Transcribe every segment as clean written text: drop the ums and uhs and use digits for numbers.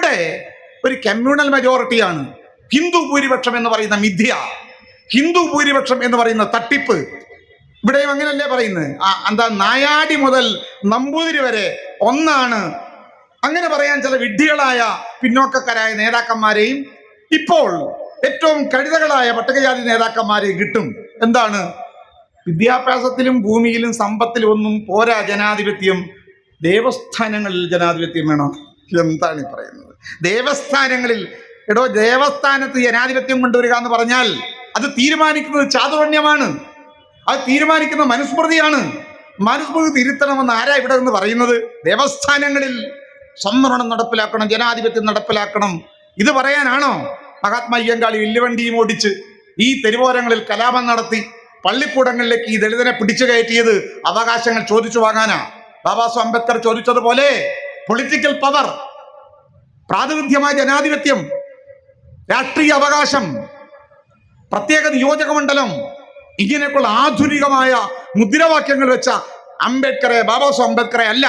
ഇവിടെ ഒരു കമ്മ്യൂണൽ മെജോറിറ്റിയാണ്. ഹിന്ദു ഭൂരിപക്ഷം എന്ന് പറയുന്ന മിഥ്യ, ഹിന്ദു ഭൂരിപക്ഷം എന്ന് പറയുന്ന തട്ടിപ്പ്. ഇവിടെയും അങ്ങനല്ലേ പറയുന്നത്? എന്താ, നായാടി മുതൽ നമ്പൂതിരി വരെ ഒന്നാണ്. അങ്ങനെ പറയാൻ ചില വിഡ്ഢികളായ പിന്നോക്കക്കാരായ നേതാക്കന്മാരെയും ഇപ്പോൾ ഏറ്റവും കഴുതകളായ പട്ടികജാതി നേതാക്കന്മാരെയും കിട്ടും. എന്താണ്? വിദ്യാഭ്യാസത്തിലും ഭൂമിയിലും സമ്പത്തിലും ഒന്നും പോരാ ജനാധിപത്യം, ദേവസ്ഥാനങ്ങളിൽ ജനാധിപത്യം വേണം. എന്താണ് ഈ പറയുന്നത്? ദേവസ്ഥാനങ്ങളിൽ, ദേവസ്ഥാനത്ത് ജനാധിപത്യം കൊണ്ടുവരിക എന്ന് പറഞ്ഞാൽ അത് തീരുമാനിക്കുന്നത് ചാതുർണ്യമാണ്, അത് തീരുമാനിക്കുന്ന മനുസ്മൃതിയാണ്. മനുസ്മൃതി തിരുത്തണമെന്ന് ആരാ ഇവിടെ നിന്ന് പറയുന്നത്? ദേവസ്ഥാനങ്ങളിൽ സംവരണം നടപ്പിലാക്കണം, ജനാധിപത്യം നടപ്പിലാക്കണം, ഇത് പറയാനാണോ മഹാത്മാ അയ്യങ്കാളി വില്ലുവണ്ടിയും ഓടിച്ച് ഈ തെരുവോരങ്ങളിൽ കലാപം നടത്തി പള്ളിക്കൂടങ്ങളിലേക്ക് ഈ ദളിതനെ പിടിച്ചു കയറ്റിയത് അവകാശങ്ങൾ ചോദിച്ചു വാങ്ങാനാ? ബാബാസാഹേബ് അംബേദ്കർ ചോദിച്ചതുപോലെ പൊളിറ്റിക്കൽ പവർ, പ്രാതിനിധ്യമായ ജനാധിപത്യം, രാഷ്ട്രീയ അവകാശം, പ്രത്യേക നിയോജക മണ്ഡലം, ഇങ്ങനെയൊക്കെയുള്ള ആധുനികമായ മുദ്രാവാക്യങ്ങൾ വെച്ച അംബേദ്കറെ, ബാബാസാഹേബ് അംബേദ്കറെ അല്ല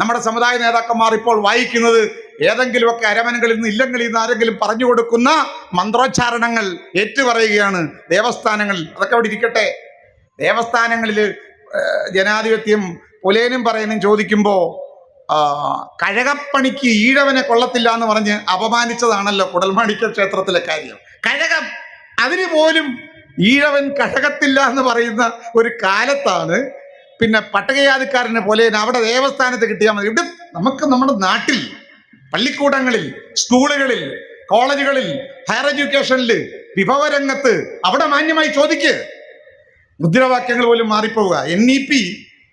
നമ്മുടെ സമുദായ നേതാക്കന്മാർ ഇപ്പോൾ വായിക്കുന്നത്. ഏതെങ്കിലുമൊക്കെ അരമനകളിൽ നിന്ന് ഇല്ലങ്ങളിൽ നിന്ന് ആരെങ്കിലും പറഞ്ഞു കൊടുക്കുന്ന മന്ത്രോച്ചാരണങ്ങൾ ഏറ്റുപറയുകയാണ്. ദേവസ്ഥാനങ്ങൾ അതൊക്കെ അവിടെ ഇരിക്കട്ടെ. ദേവസ്ഥാനങ്ങളിൽ ജനാധിപത്യം പുലേനും പറയുന്നതും ചോദിക്കുമ്പോൾ കഴകപ്പണിക്ക് ഈഴവനെ കൊള്ളത്തില്ല എന്ന് പറഞ്ഞ് അപമാനിച്ചതാണല്ലോ കുടൽമാണിക്യ ക്ഷേത്രത്തിലെ കാര്യം. കഴകം, അതിന് പോലും ഈഴവൻ കഴകത്തില്ല എന്ന് പറയുന്ന ഒരു കാലത്താണ് പിന്നെ പട്ടികജാതിക്കാരനെ പോലെ അവിടെ ദേവസ്ഥാനത്ത് കിട്ടിയാൽ മതി. ഇവിടെ നമുക്ക് നമ്മുടെ നാട്ടിൽ പള്ളിക്കൂടങ്ങളിൽ, സ്കൂളുകളിൽ, കോളേജുകളിൽ, ഹയർ എഡ്യൂക്കേഷനിൽ, വിഭവരംഗത്ത് അവിടെ മാന്യമായി ചോദിക്ക്. മുദ്രാവാക്യങ്ങൾ പോലും മാറിപ്പോവുക. NEP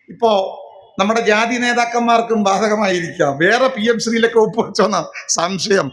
ഇപ്പോ നമ്മുടെ ജാതി നേതാക്കന്മാർക്കും ബാധകമായിരിക്കാം. വേറെ PM ശ്രീയിലൊക്കെ ഒപ്പുവെച്ചോന്ന സംശയം.